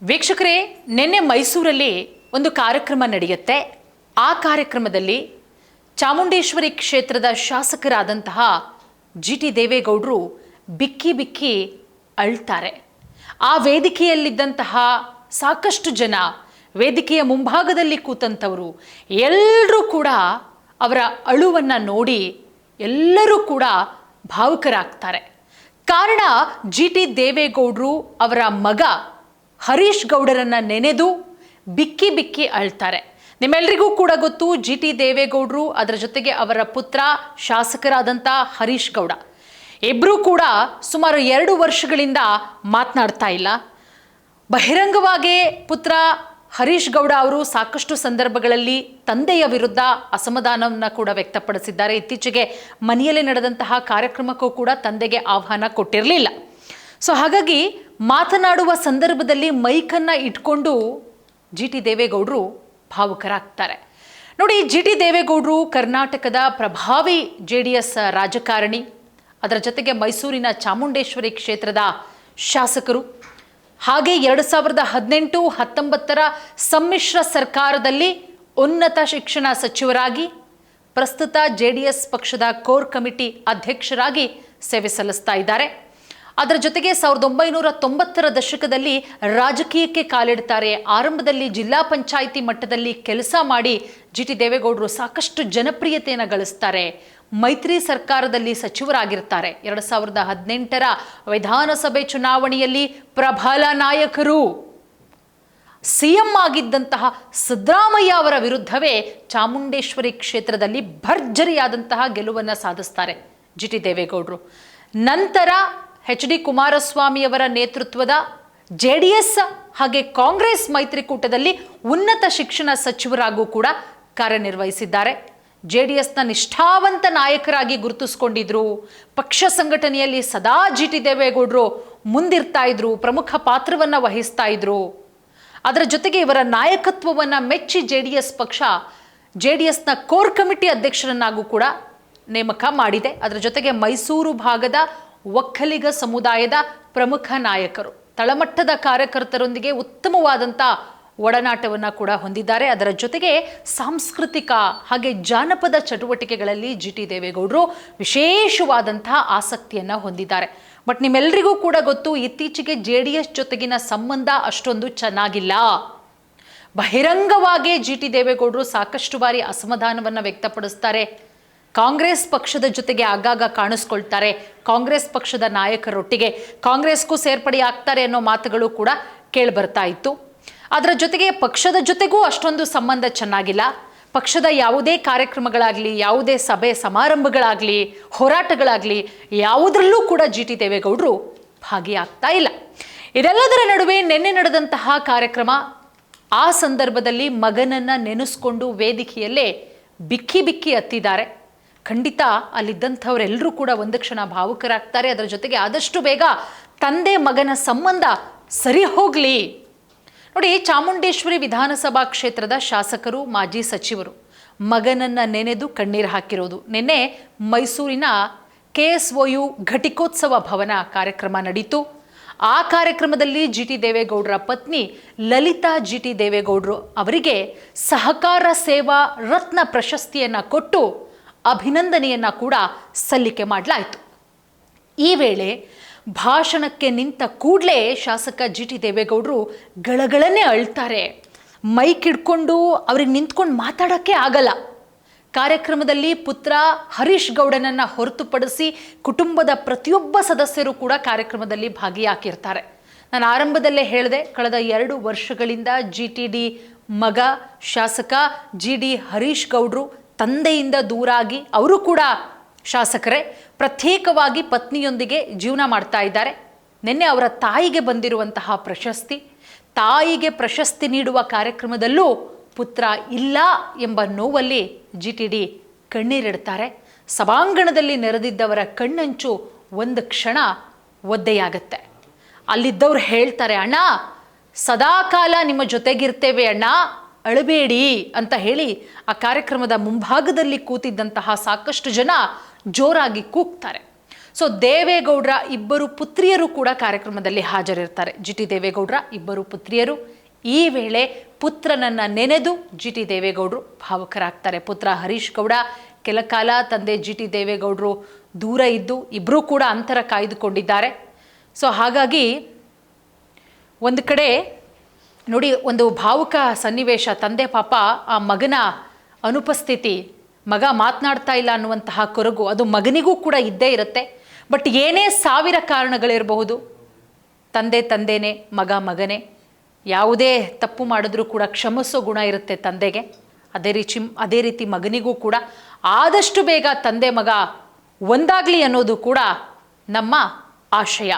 ವೀಕ್ಷಕರೇ, ನಿನ್ನೆ ಮೈಸೂರಲ್ಲಿ ಒಂದು ಕಾರ್ಯಕ್ರಮ ನಡೆಯುತ್ತೆ. ಆ ಕಾರ್ಯಕ್ರಮದಲ್ಲಿ ಚಾಮುಂಡೇಶ್ವರಿ ಕ್ಷೇತ್ರದ ಶಾಸಕರಾದಂತಹ ಜಿಟಿ ದೇವೇಗೌಡರು ಬಿಕ್ಕಿ ಬಿಕ್ಕಿ ಅಳ್ತಾರೆ. ಆ ವೇದಿಕೆಯಲ್ಲಿದ್ದಂತಹ ಸಾಕಷ್ಟು ಜನ, ವೇದಿಕೆಯ ಮುಂಭಾಗದಲ್ಲಿ ಕೂತಂಥವರು ಎಲ್ಲರೂ ಕೂಡ ಅವರ ಅಳುವನ್ನು ನೋಡಿ ಎಲ್ಲರೂ ಕೂಡ ಭಾವುಕರಾಗ್ತಾರೆ. ಕಾರಣ, ಜಿಟಿ ದೇವೇಗೌಡರು ಅವರ ಮಗ ಹರೀಶ್ ಗೌಡರನ್ನ ನೆನೆದು ಬಿಕ್ಕಿ ಬಿಕ್ಕಿ ಅಳ್ತಾರೆ. ನಿಮ್ಮೆಲ್ಲರಿಗೂ ಕೂಡ ಗೊತ್ತು, ಜಿಟಿ ದೇವೇಗೌಡರು ಅದರ ಜೊತೆಗೆ ಅವರ ಪುತ್ರ ಶಾಸಕರಾದಂಥ ಹರೀಶ್ ಗೌಡ ಇಬ್ಬರೂ ಕೂಡ ಸುಮಾರು 2 ವರ್ಷಗಳಿಂದ ಮಾತನಾಡ್ತಾ ಇಲ್ಲ. ಬಹಿರಂಗವಾಗಿ ಪುತ್ರ ಹರೀಶ್ ಗೌಡ ಅವರು ಸಾಕಷ್ಟು ಸಂದರ್ಭಗಳಲ್ಲಿ ತಂದೆಯ ವಿರುದ್ಧ ಅಸಮಾಧಾನವನ್ನು ಕೂಡ ವ್ಯಕ್ತಪಡಿಸಿದ್ದಾರೆ. ಇತ್ತೀಚೆಗೆ ಮನೆಯಲ್ಲಿ ನಡೆದಂತಹ ಕಾರ್ಯಕ್ರಮಕ್ಕೂ ಕೂಡ ತಂದೆಗೆ ಆಹ್ವಾನ ಕೊಟ್ಟಿರಲಿಲ್ಲ. ಸೊ ಹಾಗಾಗಿ ಮಾತನಾಡುವ ಸಂದರ್ಭದಲ್ಲಿ ಮೈಕನ್ನು ಇಟ್ಕೊಂಡು ಜಿಟಿ ದೇವೇಗೌಡರು ಭಾವುಕರಾಗ್ತಾರೆ. ನೋಡಿ, ಜಿಟಿ ದೇವೇಗೌಡರು ಕರ್ನಾಟಕದ ಪ್ರಭಾವಿ JDS ರಾಜಕಾರಣಿ, ಅದರ ಜೊತೆಗೆ ಮೈಸೂರಿನ ಚಾಮುಂಡೇಶ್ವರಿ ಕ್ಷೇತ್ರದ ಶಾಸಕರು. ಹಾಗೆ 2018-19 ಸಮ್ಮಿಶ್ರ ಸರ್ಕಾರದಲ್ಲಿ ಉನ್ನತ ಶಿಕ್ಷಣ ಸಚಿವರಾಗಿ, ಪ್ರಸ್ತುತ JDS ಪಕ್ಷದ ಕೋರ್ ಕಮಿಟಿ ಅಧ್ಯಕ್ಷರಾಗಿ ಸೇವೆ ಸಲ್ಲಿಸ್ತಾ ಇದ್ದಾರೆ. ಅದರ ಜೊತೆಗೆ 1990ರ ದಶಕದಲ್ಲಿ ರಾಜಕೀಯಕ್ಕೆ ಕಾಲಿಡ್ತಾರೆ. ಆರಂಭದಲ್ಲಿ ಜಿಲ್ಲಾ ಪಂಚಾಯಿತಿ ಮಟ್ಟದಲ್ಲಿ ಕೆಲಸ ಮಾಡಿ ಜಿಟಿ ದೇವೇಗೌಡರು ಸಾಕಷ್ಟು ಜನಪ್ರಿಯತೆಯನ್ನು ಗಳಿಸ್ತಾರೆ. ಮೈತ್ರಿ ಸರ್ಕಾರದಲ್ಲಿ ಸಚಿವರಾಗಿರ್ತಾರೆ. 2018ರ ವಿಧಾನಸಭೆ ಚುನಾವಣೆಯಲ್ಲಿ ಪ್ರಬಲ ನಾಯಕರು, CM ಆಗಿದ್ದಂತಹ ಸಿದ್ದರಾಮಯ್ಯ ಅವರ ವಿರುದ್ಧವೇ ಚಾಮುಂಡೇಶ್ವರಿ ಕ್ಷೇತ್ರದಲ್ಲಿ ಭರ್ಜರಿಯಾದಂತಹ ಗೆಲುವನ್ನು ಸಾಧಿಸ್ತಾರೆ ಜಿಟಿ ದೇವೇಗೌಡರು. ನಂತರ HD ಕುಮಾರಸ್ವಾಮಿ ಅವರ ನೇತೃತ್ವದ JDS ಹಾಗೆ ಕಾಂಗ್ರೆಸ್ ಮೈತ್ರಿಕೂಟದಲ್ಲಿ ಉನ್ನತ ಶಿಕ್ಷಣ ಸಚಿವರಾಗೂ ಕೂಡ ಕಾರ್ಯನಿರ್ವಹಿಸಿದ್ದಾರೆ. JDSನ ನಿಷ್ಠಾವಂತ ನಾಯಕರಾಗಿ ಗುರುತಿಸಿಕೊಂಡಿದ್ರು. ಪಕ್ಷ ಸಂಘಟನೆಯಲ್ಲಿ ಸದಾ ಜಿಟಿ ದೇವೇಗೌಡರು ಮುಂದಿರ್ತಾ ಇದ್ರು, ಪ್ರಮುಖ ಪಾತ್ರವನ್ನು ವಹಿಸ್ತಾ ಇದ್ರು. ಅದರ ಜೊತೆಗೆ ಇವರ ನಾಯಕತ್ವವನ್ನು ಮೆಚ್ಚಿ JDS ಪಕ್ಷ JDSನ ಕೋರ್ ಕಮಿಟಿ ಅಧ್ಯಕ್ಷರನ್ನಾಗೂ ಕೂಡ ನೇಮಕ ಮಾಡಿದೆ. ಅದರ ಜೊತೆಗೆ ಮೈಸೂರು ಭಾಗದ ಒಕ್ಕಲಿಗ ಸಮುದಾಯದ ಪ್ರಮುಖ ನಾಯಕರು, ತಳಮಟ್ಟದ ಕಾರ್ಯಕರ್ತರೊಂದಿಗೆ ಉತ್ತಮವಾದಂಥ ಒಡನಾಟವನ್ನು ಕೂಡ ಹೊಂದಿದ್ದಾರೆ. ಅದರ ಜೊತೆಗೆ ಸಾಂಸ್ಕೃತಿಕ ಹಾಗೆ ಜಾನಪದ ಚಟುವಟಿಕೆಗಳಲ್ಲಿ ಜಿಟಿ ದೇವೇಗೌಡರು ವಿಶೇಷವಾದಂತಹ ಆಸಕ್ತಿಯನ್ನು ಹೊಂದಿದ್ದಾರೆ. ಬಟ್ ನಿಮ್ಮೆಲ್ಲರಿಗೂ ಕೂಡ ಗೊತ್ತು, ಇತ್ತೀಚೆಗೆ JDS ಜೊತೆಗಿನ ಸಂಬಂಧ ಅಷ್ಟೊಂದು ಚೆನ್ನಾಗಿಲ್ಲ. ಬಹಿರಂಗವಾಗಿ ಜಿಟಿ ದೇವೇಗೌಡರು ಸಾಕಷ್ಟು ಬಾರಿ ಅಸಮಾಧಾನವನ್ನು ವ್ಯಕ್ತಪಡಿಸ್ತಾರೆ. ಕಾಂಗ್ರೆಸ್ ಪಕ್ಷದ ಜೊತೆಗೆ ಆಗಾಗ ಕಾಣಿಸ್ಕೊಳ್ತಾರೆ. ಕಾಂಗ್ರೆಸ್ ಪಕ್ಷದ ನಾಯಕರೊಟ್ಟಿಗೆ ಕಾಂಗ್ರೆಸ್ಗೂ ಸೇರ್ಪಡೆ ಆಗ್ತಾರೆ ಅನ್ನೋ ಮಾತುಗಳು ಕೂಡ ಕೇಳಿಬರ್ತಾ ಇತ್ತು. ಅದರ ಜೊತೆಗೆ ಪಕ್ಷದ ಜೊತೆಗೂ ಅಷ್ಟೊಂದು ಸಂಬಂಧ ಚೆನ್ನಾಗಿಲ್ಲ. ಪಕ್ಷದ ಯಾವುದೇ ಕಾರ್ಯಕ್ರಮಗಳಾಗಲಿ, ಯಾವುದೇ ಸಭೆ ಸಮಾರಂಭಗಳಾಗಲಿ, ಹೋರಾಟಗಳಾಗಲಿ ಯಾವುದರಲ್ಲೂ ಕೂಡ ಜಿಟಿ ದೇವೇಗೌಡರು ಭಾಗಿಯಾಗ್ತಾ ಇಲ್ಲ. ಇದೆಲ್ಲದರ ನಡುವೆ ನಿನ್ನೆ ನಡೆದಂತಹ ಕಾರ್ಯಕ್ರಮ, ಆ ಸಂದರ್ಭದಲ್ಲಿ ಮಗನನ್ನು ನೆನೆಸ್ಕೊಂಡು ವೇದಿಕೆಯಲ್ಲೇ ಬಿಕ್ಕಿ ಬಿಕ್ಕಿ ಹತ್ತಿದ್ದಾರೆ. ಖಂಡಿತ ಅಲ್ಲಿದ್ದಂಥವರೆಲ್ಲರೂ ಕೂಡ ಒಂದು ಕ್ಷಣ ಭಾವುಕರಾಗ್ತಾರೆ. ಅದರ ಜೊತೆಗೆ ಆದಷ್ಟು ಬೇಗ ತಂದೆ ಮಗನ ಸಂಬಂಧ ಸರಿ ಹೋಗಲಿ. ನೋಡಿ, ಚಾಮುಂಡೇಶ್ವರಿ ವಿಧಾನಸಭಾ ಕ್ಷೇತ್ರದ ಶಾಸಕರು, ಮಾಜಿ ಸಚಿವರು ಮಗನನ್ನು ನೆನೆದು ಕಣ್ಣೀರು ಹಾಕಿರೋದು. ನಿನ್ನೆ ಮೈಸೂರಿನ KSOU ಘಟಿಕೋತ್ಸವ ಭವನ ಕಾರ್ಯಕ್ರಮ ನಡೀತು. ಆ ಕಾರ್ಯಕ್ರಮದಲ್ಲಿ ಜಿಟಿ ದೇವೇಗೌಡರ ಪತ್ನಿ ಲಲಿತಾ ಜಿಟಿ ದೇವೇಗೌಡರು ಅವರಿಗೆ ಸಹಕಾರ ಸೇವಾ ರತ್ನ ಪ್ರಶಸ್ತಿಯನ್ನು ಕೊಟ್ಟು ಅಭಿನಂದನೆಯನ್ನು ಕೂಡ ಸಲ್ಲಿಕೆ ಮಾಡಲಾಯಿತು. ಈ ವೇಳೆ ಭಾಷಣಕ್ಕೆ ನಿಂತ ಕೂಡಲೇ ಶಾಸಕ ಜಿಟಿ ದೇವೇಗೌಡರು ಗಳಗಳನ್ನೇ ಅಳ್ತಾರೆ. ಮೈಕ್ ಹಿಡ್ಕೊಂಡು ಅವ್ರಿಗೆ ನಿಂತ್ಕೊಂಡು ಮಾತಾಡೋಕ್ಕೆ ಆಗಲ್ಲ. ಕಾರ್ಯಕ್ರಮದಲ್ಲಿ ಪುತ್ರ ಹರೀಶ್ ಗೌಡನನ್ನು ಹೊರತುಪಡಿಸಿ ಕುಟುಂಬದ ಪ್ರತಿಯೊಬ್ಬ ಸದಸ್ಯರು ಕೂಡ ಕಾರ್ಯಕ್ರಮದಲ್ಲಿ ಭಾಗಿಯಾಗಿರ್ತಾರೆ. ನಾನು ಆರಂಭದಲ್ಲೇ ಹೇಳಿದೆ, ಕಳೆದ 2 ವರ್ಷಗಳಿಂದ GTD ಮಗ ಶಾಸಕ GD ಹರೀಶ್ ಗೌಡರು ತಂದೆಯಿಂದ ದೂರಾಗಿ, ಅವರು ಕೂಡ ಶಾಸಕರೇ, ಪ್ರತ್ಯೇಕವಾಗಿ ಪತ್ನಿಯೊಂದಿಗೆ ಜೀವನ ಮಾಡ್ತಾ ಇದ್ದಾರೆ. ನಿನ್ನೆ ಅವರ ತಾಯಿಗೆ ಬಂದಿರುವಂತಹ ಪ್ರಶಸ್ತಿ, ತಾಯಿಗೆ ಪ್ರಶಸ್ತಿ ನೀಡುವ ಕಾರ್ಯಕ್ರಮದಲ್ಲೂ ಪುತ್ರ ಇಲ್ಲ ಎಂಬ ನೋವಲ್ಲಿ GTD ಕಣ್ಣೀರಿಡ್ತಾರೆ. ಸಭಾಂಗಣದಲ್ಲಿ ನೆರೆದಿದ್ದವರ ಕಣ್ಣಂಚು ಒಂದು ಕ್ಷಣ ಒದ್ದೆಯಾಗತ್ತೆ. ಅಲ್ಲಿದ್ದವ್ರು ಹೇಳ್ತಾರೆ, ಅಣ್ಣ ಸದಾಕಾಲ ನಿಮ್ಮ ಜೊತೆಗಿರ್ತೇವೆ ಅಣ್ಣ, ಅಳಬೇಡಿ ಅಂತ ಹೇಳಿ ಆ ಕಾರ್ಯಕ್ರಮದ ಮುಂಭಾಗದಲ್ಲಿ ಕೂತಿದ್ದಂತಹ ಸಾಕಷ್ಟು ಜನ ಜೋರಾಗಿ ಕೂಗ್ತಾರೆ. ಸೊ ದೇವೇಗೌಡರ ಇಬ್ಬರು ಪುತ್ರಿಯರು ಕೂಡ ಕಾರ್ಯಕ್ರಮದಲ್ಲಿ ಹಾಜರಿರ್ತಾರೆ. ಜಿ ಟಿ ದೇವೇಗೌಡರ ಇಬ್ಬರು ಪುತ್ರಿಯರು. ಈ ವೇಳೆ ಪುತ್ರನನ್ನ ನೆನೆದು ಜಿ ಟಿ ದೇವೇಗೌಡರು ಭಾವುಕರಾಗ್ತಾರೆ. ಪುತ್ರ ಹರೀಶ್ ಗೌಡ ಕೆಲ ಕಾಲ ತಂದೆ ಜಿ ಟಿ ದೇವೇಗೌಡರು ದೂರ ಇದ್ದು ಇಬ್ಬರೂ ಕೂಡ ಅಂತರ ಕಾಯ್ದುಕೊಂಡಿದ್ದಾರೆ. ಸೊ ಹಾಗಾಗಿ ಒಂದು ಕಡೆ ನೋಡಿ, ಒಂದು ಭಾವುಕ ಸನ್ನಿವೇಶ. ತಂದೆ ಪಾಪ ಆ ಮಗನ ಅನುಪಸ್ಥಿತಿ, ಮಗ ಮಾತನಾಡ್ತಾ ಇಲ್ಲ ಅನ್ನುವಂತಹ ಕೊರಗು ಅದು ಮಗನಿಗೂ ಕೂಡ ಇದ್ದೇ ಇರುತ್ತೆ. ಬಟ್ ಏನೇ ಸಾವಿರ ಕಾರಣಗಳಿರಬಹುದು, ತಂದೆನೇ, ಮಗನೇ. ಯಾವುದೇ ತಪ್ಪು ಮಾಡಿದ್ರೂ ಕೂಡ ಕ್ಷಮಿಸೋ ಗುಣ ಇರುತ್ತೆ ತಂದೆಗೆ. ಅದೇ ರೀತಿ ಮಗನಿಗೂ ಕೂಡ ಆದಷ್ಟು ಬೇಗ ತಂದೆ ಮಗ ಒಂದಾಗಲಿ ಅನ್ನೋದು ಕೂಡ ನಮ್ಮ ಆಶಯ.